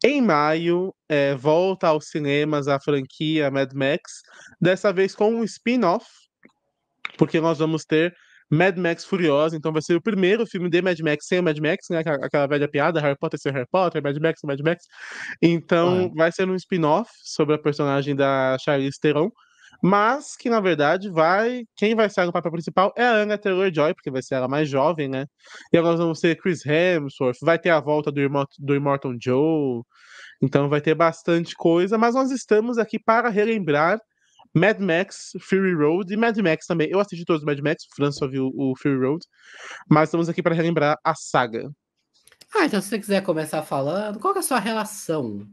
Em maio, volta aos cinemas a franquia Mad Max, dessa vez com um spin-off, porque nós vamos ter Mad Max Furiosa, então vai ser o primeiro filme de Mad Max sem o Mad Max, né? Aquela velha piada, Harry Potter sem Harry Potter, Mad Max sem Mad Max. Então Correto. vai ser um spin-off sobre a personagem da Charlize Theron, mas que na verdade quem vai ser no papel principal é a Anya Taylor-Joy, porque vai ser ela mais jovem, né? E agora nós vamos ter Chris Hemsworth, vai ter a volta do Immortal Joe, então vai ter bastante coisa, mas nós estamos aqui para relembrar Mad Max, Fury Road e Mad Max também. Eu assisti todos os Mad Max, o Fran só viu o Fury Road, mas estamos aqui para relembrar a saga Então se você quiser começar falando, qual que é a sua relação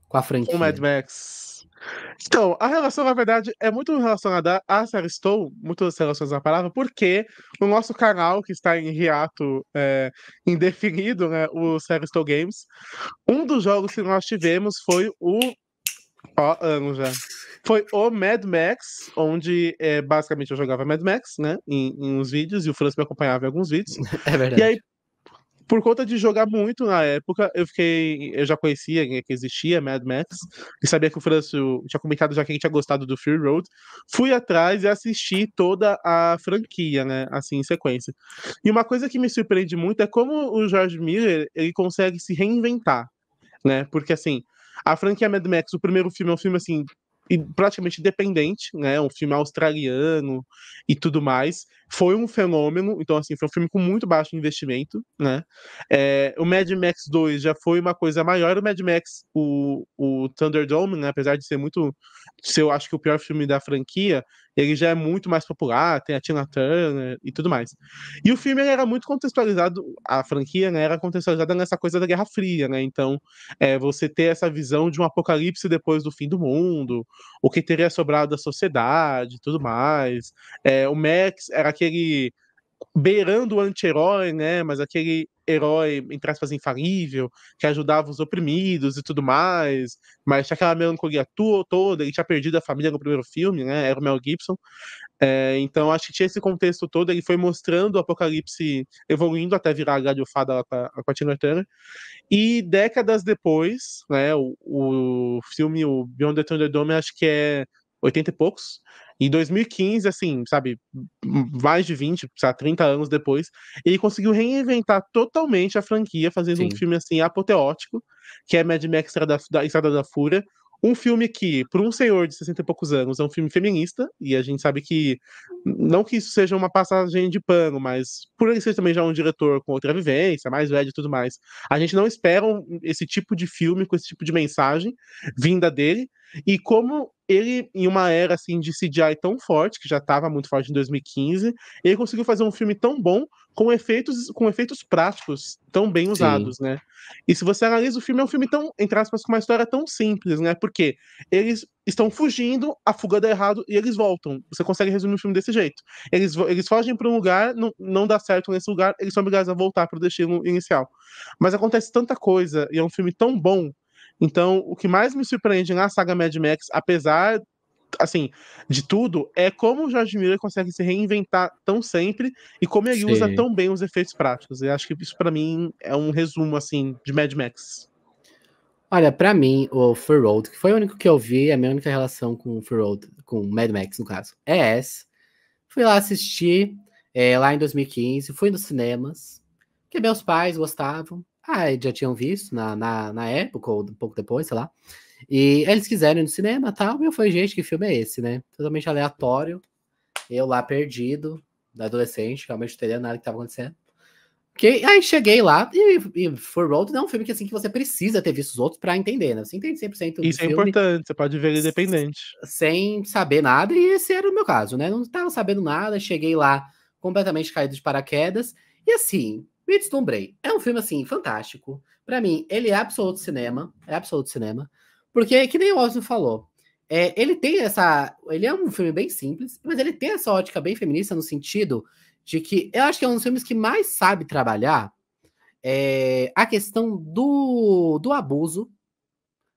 com a com Mad franquia? Max. Então, a relação, na verdade, é muito relacionada à série Stone, muitas relações na palavra, porque no nosso canal, que está em hiato indefinido, né, o Série Stone Games, um dos jogos que nós tivemos foi Ó, anos já. Foi o Mad Max, onde basicamente eu jogava Mad Max, né? Em uns vídeos, e o Franz me acompanhava em alguns vídeos. É E aí, verdade. por conta de jogar muito na época, eu já conhecia que existia Mad Max, e sabia que o Franço tinha comentado já que ele tinha gostado do Fury Road. Fui atrás e assisti toda a franquia, né? Assim, em sequência. E uma coisa que me surpreende muito é como o George Miller, ele consegue se reinventar, né? Porque assim, a franquia Mad Max, o primeiro filme é um filme assim praticamente independente, né? Um filme australiano e tudo mais. Foi um fenômeno, então assim, foi um filme com muito baixo investimento, né? O Mad Max 2 já foi uma coisa maior. O Mad Max, o Thunderdome, né? Apesar de ser muito, eu acho que o pior filme da franquia, ele já é muito mais popular, tem a Tina Turner e tudo mais. E o filme ele era muito contextualizado, a franquia, né, era contextualizada nessa coisa da Guerra Fria, né? Então, você ter essa visão de um apocalipse depois do fim do mundo, o que teria sobrado da sociedade e tudo mais. O Max era aquele beirando o anti-herói, né? Mas aquele herói, entre aspas, infalível, que ajudava os oprimidos e tudo mais, mas tinha aquela melancolia toda, ele tinha perdido a família no primeiro filme, né? Era o Mel Gibson. Então, acho que tinha esse contexto todo, ele foi mostrando o Apocalipse evoluindo até virar a galhofada lá com a Tina Turner. E décadas depois, né, o filme, o Beyond the Thunderdome, acho que é 80 e poucos. Em 2015, assim, sabe, mais de 20, sabe, 30 anos depois, ele conseguiu reinventar totalmente a franquia, fazendo um Sim. filme, assim, apoteótico, que é Mad Max Estrada da Fúria. Um filme que, por um senhor de 60 e poucos anos, é um filme feminista, e a gente sabe que, não que isso seja uma passagem de pano, mas por ele ser também já um diretor com outra vivência, mais velho e tudo mais, a gente não espera esse tipo de filme com esse tipo de mensagem vinda dele. E como ele, em uma era assim de CGI tão forte, que já estava muito forte em 2015, ele conseguiu fazer um filme tão bom com efeitos práticos tão bem Sim. usados, né? E se você analisa o filme, é um filme tão, entre aspas, com uma história tão simples, né? Porque eles estão fugindo, a fuga dá errado e eles voltam. Você consegue resumir o filme desse jeito. Eles fogem para um lugar, não dá certo nesse lugar, eles são obrigados a voltar para o destino inicial. Mas acontece tanta coisa e é um filme tão bom. Então, o que mais me surpreende na saga Mad Max, apesar assim, de tudo, é como o George Miller consegue se reinventar tão sempre e como ele usa Sim. tão bem os efeitos práticos. Eu acho que isso pra mim é um resumo assim de Mad Max. Olha, pra mim, o Fury Road, que foi o único que eu vi, a minha única relação com o Fury Road, com Mad Max, no caso, é essa. Fui lá assistir, lá em 2015, fui nos cinemas, que meus pais gostavam. Já tinham visto na época, ou um pouco depois, sei lá. E eles quiseram ir no cinema e tal, e eu falei, gente, que filme é esse, né? Totalmente aleatório, eu lá perdido, da adolescente, realmente não entendendo nada que tava acontecendo. Aí cheguei lá e For Road não é um filme que, assim, que você precisa ter visto os outros pra entender, né? Você entende 100% do Isso é filme importante, você pode ver ele independente. sem saber nada, e esse era o meu caso, né? Não tava sabendo nada, cheguei lá completamente caído de paraquedas, e assim, me deslumbrei. É um filme, assim, fantástico. Pra mim, ele é absoluto cinema, porque, que nem o Osmo falou, ele tem essa... Ele é um filme bem simples, mas ele tem essa ótica bem feminista no sentido de que eu acho que é um dos filmes que mais sabe trabalhar a questão do abuso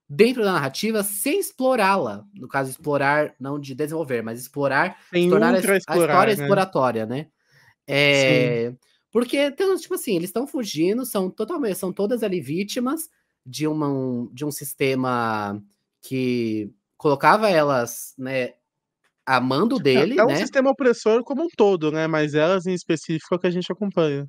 dentro da narrativa sem explorá-la. No caso, explorar, não de desenvolver, mas explorar, se Tem tornar ultra a história explorar, né? exploratória, né? Sim. Porque, tipo assim, eles estão fugindo, são todas ali vítimas, de um sistema que colocava elas, né, a mando dele, É um né? sistema opressor como um todo, né? Mas elas em específico é o que a gente acompanha.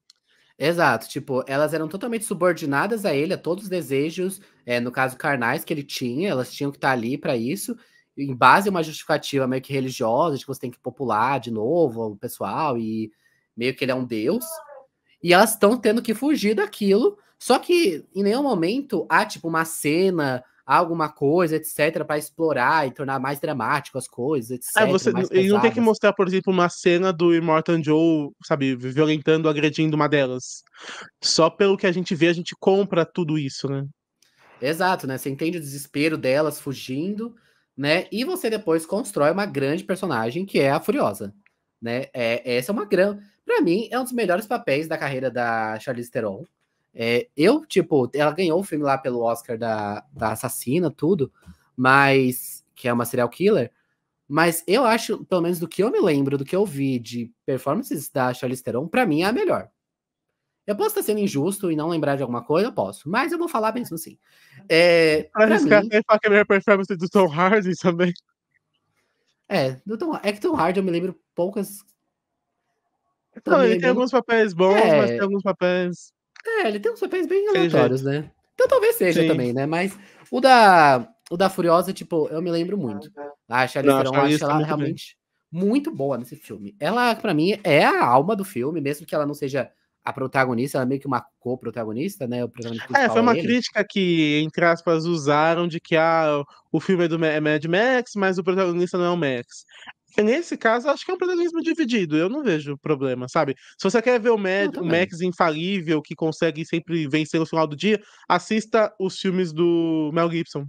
Exato, tipo, elas eram totalmente subordinadas a ele, a todos os desejos, no caso carnais que ele tinha, elas tinham que estar ali para isso, em base a uma justificativa meio que religiosa, de que você tem que popular de novo o pessoal e meio que ele é um deus. E elas estão tendo que fugir daquilo, só que em nenhum momento há tipo uma cena, alguma coisa, etc, para explorar e tornar mais dramático as coisas, etc, mais Ele não tem que pesadas. mostrar, por exemplo, uma cena do Immortan Joe, sabe, violentando, agredindo uma delas. Só pelo que a gente vê, a gente compra tudo isso, né? Exato, né? Você entende o desespero delas fugindo, né? E você depois constrói uma grande personagem que é a Furiosa, né? Essa é uma grande, para mim é um dos melhores papéis da carreira da Charlize Theron. Tipo, ela ganhou o filme lá pelo Oscar da assassina, tudo, mas que é uma serial killer. Mas eu acho, pelo menos do que eu me lembro, do que eu vi de performances da Charlize Theron, pra mim é a melhor. Eu posso estar sendo injusto e não lembrar de alguma coisa, eu posso, mas eu vou falar mesmo assim. Pra Pra arriscar mim, até falar que a melhor performance do Tom Hardy também. é que Tom Hardy eu me lembro poucas. Tô Não, me ele tem lembrando. alguns papéis bons, mas tem É, alguns papéis ele tem uns papéis bem sem aleatórios, jeito. né? Então talvez seja Sim. também, né? Mas o da Furiosa, tipo, eu me lembro muito. A Charlize Não, a Theron, eu acho Charlize tá ela muito bem. realmente muito boa nesse filme. Ela, pra mim, é a alma do filme, mesmo que ela não seja a protagonista, ela é meio que uma co-protagonista, né? O protagonista Foi principal é uma ele. crítica que, entre aspas, usaram de que o filme é do Mad Max, mas o protagonista não é o Max. E nesse caso, acho que é um protagonismo dividido, eu não vejo problema, sabe? Se você quer ver Eu O também. Max infalível, que consegue sempre vencer no final do dia, assista os filmes do Mel Gibson.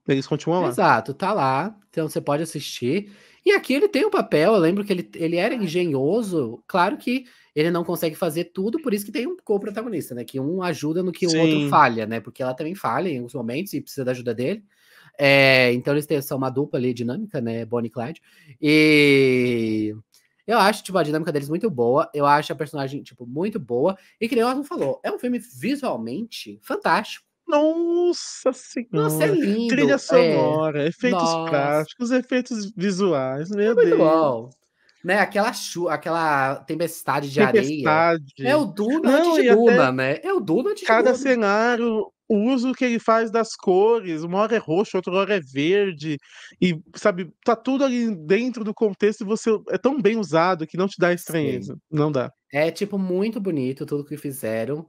Eles continuam lá. Exato, tá lá, então você pode assistir. E aqui ele tem um papel, eu lembro que ele era engenhoso, claro que ele não consegue fazer tudo, por isso que tem um co-protagonista, né? Que um ajuda no que o outro Sim. falha, né? Porque ela também falha em alguns momentos e precisa da ajuda dele. Então são uma dupla ali dinâmica, né? Bonnie e Clyde. E eu acho, tipo, a dinâmica deles muito boa. Eu acho a personagem, tipo, muito boa. E que nem o Arthur falou, é um filme visualmente fantástico. Nossa Nossa, é senhora. Trilha lindo. sonora, efeitos Nossa, práticos, efeitos visuais, é meu muito Deus. bom. Né? Aquela tempestade de areia. É Tempestade. o Duna antes Não, de e até Duna, né? É o Duna antes de cada Duna. cenário, o uso que ele faz das cores, uma hora é roxo, outra hora é verde, e sabe, tá tudo ali dentro do contexto e você é tão bem usado que não te dá Sim. estranheza. Não dá. É, tipo, muito bonito tudo que fizeram.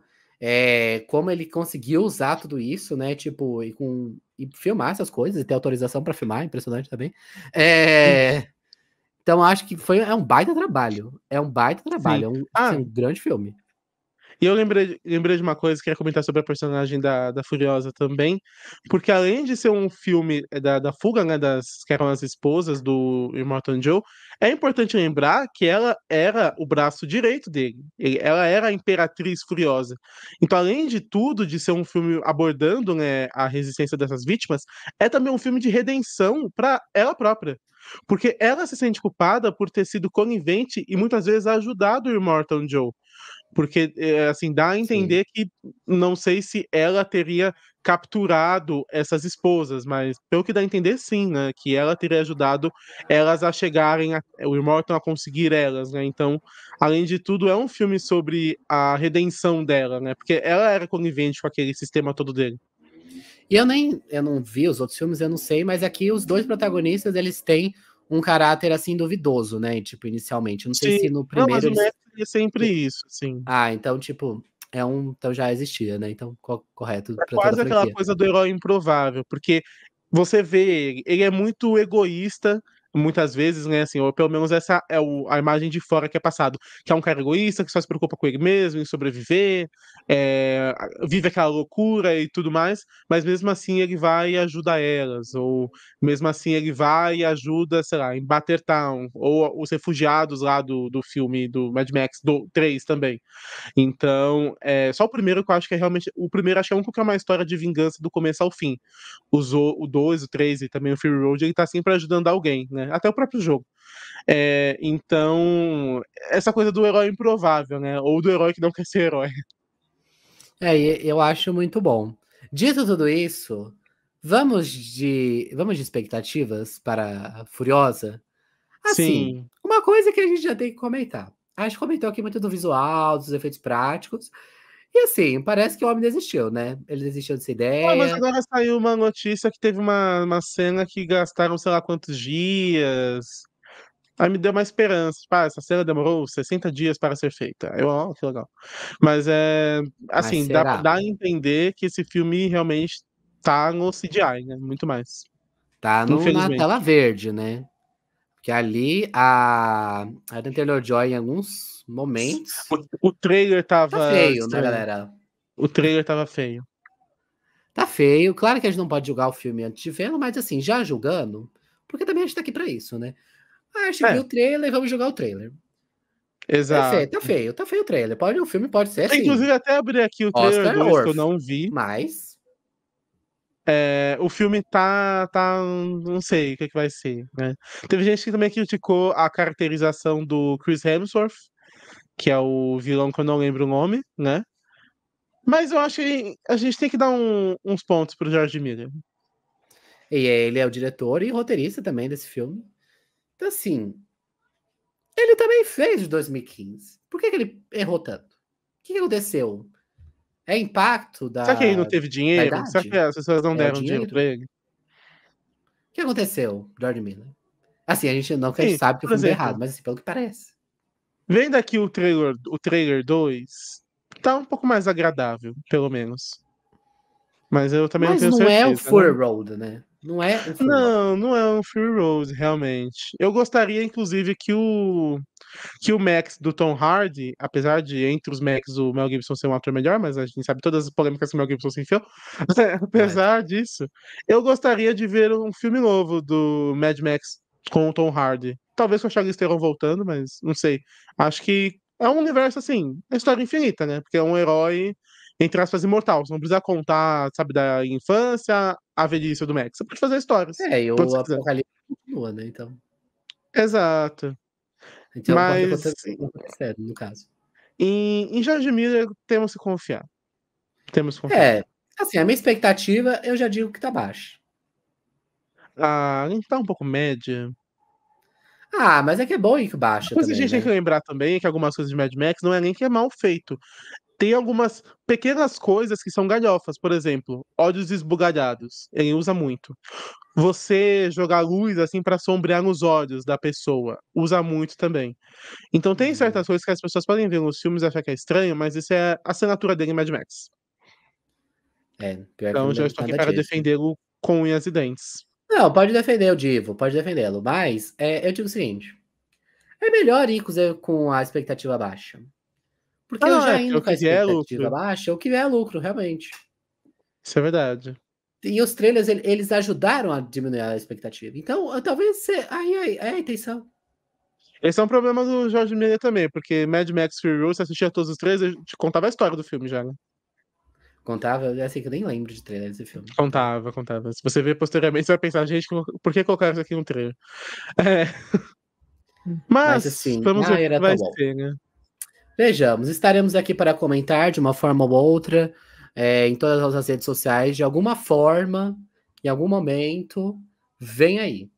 Como ele conseguiu usar tudo isso, né? Tipo, e filmar essas coisas, e ter autorização pra filmar, impressionante também. É, então, acho que é um baita trabalho. É um baita trabalho. Sim. Tipo assim, um grande filme. E eu lembrei de uma coisa que eu ia comentar sobre a personagem da Furiosa também, porque além de ser um filme da fuga, né, que eram as esposas do Immortan Joe, é importante lembrar que ela era o braço direito dele. Ela era a Imperatriz Furiosa. Então, além de tudo, de ser um filme abordando, né, a resistência dessas vítimas, é também um filme de redenção para ela própria. Porque ela se sente culpada por ter sido conivente e muitas vezes ajudado o Immortan Joe. Porque, assim, dá a Sim. entender que não sei se ela teria capturado essas esposas, mas pelo que dá a entender, sim, né? Que ela teria ajudado elas a chegarem, o Immortan a conseguir elas, né? Então, além de tudo, é um filme sobre a redenção dela, né? Porque ela era conivente com aquele sistema todo dele. E eu não vi os outros filmes, eu não sei, mas aqui os dois protagonistas, eles têm um caráter assim duvidoso, né? Tipo, inicialmente. Eu não sei Sim. se no Não, mas primeiro o eles. Max é sempre isso, sim. Então, tipo, então já existia, né? Então, correto É para toda a quase aquela franquia. coisa do herói improvável, porque você vê ele é muito egoísta, muitas vezes, né, assim, ou pelo menos essa é a imagem de fora que é passado, que é um cara egoísta, que só se preocupa com ele mesmo, em sobreviver, vive aquela loucura e tudo mais, mas mesmo assim ele vai e ajuda elas, ou mesmo assim ele vai e ajuda, sei lá, em Town ou os refugiados lá do filme do Mad Max do 3 também. Então, só o primeiro que eu acho que é realmente. O primeiro acho que é o único que é uma história de vingança do começo ao fim. O 2, o 3 e também o Fury Road, ele tá sempre ajudando alguém, né? Até o próprio jogo. Então, essa coisa do herói improvável, né? Ou do herói que não quer ser herói. E eu acho muito bom. Dito tudo isso, vamos de expectativas para Furiosa? Assim, Sim. uma coisa que a gente já tem que comentar. A gente comentou aqui muito do visual, dos efeitos práticos. E assim, parece que o homem desistiu, né? Ele desistiu dessa Ah, mas ideia. agora saiu uma notícia que teve uma cena que gastaram sei lá quantos dias. Aí me deu uma esperança. Tipo, essa cena demorou 60 dias para ser feita. Eu, ó, que legal. Mas Mas assim, será? dá a entender que esse filme realmente tá no CGI, né? Muito mais. Tá na Infelizmente. tela verde, né? Porque ali a Anya Taylor-Joy em alguns momentos O trailer tá tava feio, né, estranho. galera? O trailer tava feio. Tá feio. Claro que a gente não pode julgar o filme antes de vê-lo, mas assim, já julgando, porque também a gente tá aqui pra isso, né? Ah, a gente viu É, o trailer, vamos julgar o trailer. É feio, exato. tá feio o trailer. O filme pode ser assim, Inclusive, até abri aqui o trailer Oscar 2 que eu Worth, não vi. mas O filme não sei o que vai ser, né? Teve gente que também criticou a caracterização do Chris Hemsworth, que é o vilão que eu não lembro o nome, né? Mas eu acho que a gente tem que dar uns pontos pro George Miller. e ele é o diretor e roteirista também desse filme. Então assim, ele também fez de 2015. Por que ele errou tanto? O que aconteceu? É impacto Será que ele não da, teve da dinheiro? Será que idade? as pessoas não É o deram dinheiro dinheiro? pra ele? O que aconteceu, George Miller? Assim, a gente não que a gente Sim, sabe que o por filme deu errado, exemplo, mas assim, pelo que parece. vendo aqui o trailer 2, tá um pouco mais agradável, pelo menos. Mas eu também não Mas tenho não é o certeza, né? Fury Road, né? Não é o Fury Road. Não, não é um Fury Road, realmente. Eu gostaria, inclusive, que o Max do Tom Hardy, apesar de entre os Max o Mel Gibson ser um ator melhor, mas a gente sabe todas as polêmicas que o Mel Gibson se enfiou. Correto. Apesar disso, eu gostaria de ver um filme novo do Mad Max com o Tom Hardy. Talvez com a Charlize Theron voltando, mas não sei. Acho que é um universo assim, é história infinita, né? Porque é um herói, entre aspas, imortal. Você não precisa contar, sabe, da infância à velhice do Max. Você pode fazer histórias. É, e Quando o você quiser. Apocalipse continua, né? Exato. Então pode Mas acontecer, no caso. em George Miller temos que confiar. Temos que confiar. É, assim, a minha expectativa, eu já digo que tá baixa. A gente tá um pouco média. Ah, mas é que é bom ir que baixa Mas a também, gente tem que né? lembrar também que algumas coisas de Mad Max não é nem que é mal feito. Tem algumas pequenas coisas que são galhofas. Por exemplo, olhos esbugalhados. Ele usa muito. Você jogar luz assim pra sombrear nos olhos da pessoa. Usa muito também. Então tem certas coisas que as pessoas podem ver nos filmes e achar que é estranho, mas isso é a assinatura dele em Mad Max. É, pior que eu Então não já lembro de estou aqui nada para disso. defendê-lo com unhas e dentes. Não, pode defender o Divo, pode defendê-lo, mas eu digo o seguinte: é melhor ir com a expectativa baixa. Porque Ah, eu não, já porque indo o com a que vier é expectativa lucro. baixa, o que é lucro, realmente. Isso é verdade. E os trailers, eles ajudaram a diminuir a expectativa. Então, talvez aí é a intenção. Esse é um problema do George Miller também, porque Mad Max Fury Road, você assistia todos os três, eu te contava a história do filme já, né? Contava, é assim que eu nem lembro de trailer desse filme. Então. Contava. Se você ver posteriormente, você vai pensar, gente, por que colocaram isso aqui no trailer? É, Mas mas assim, vamos ver o que era vai tão bom. ser, né? Vejamos, estaremos aqui para comentar de uma forma ou outra, em todas as nossas redes sociais, de alguma forma, em algum momento, vem aí.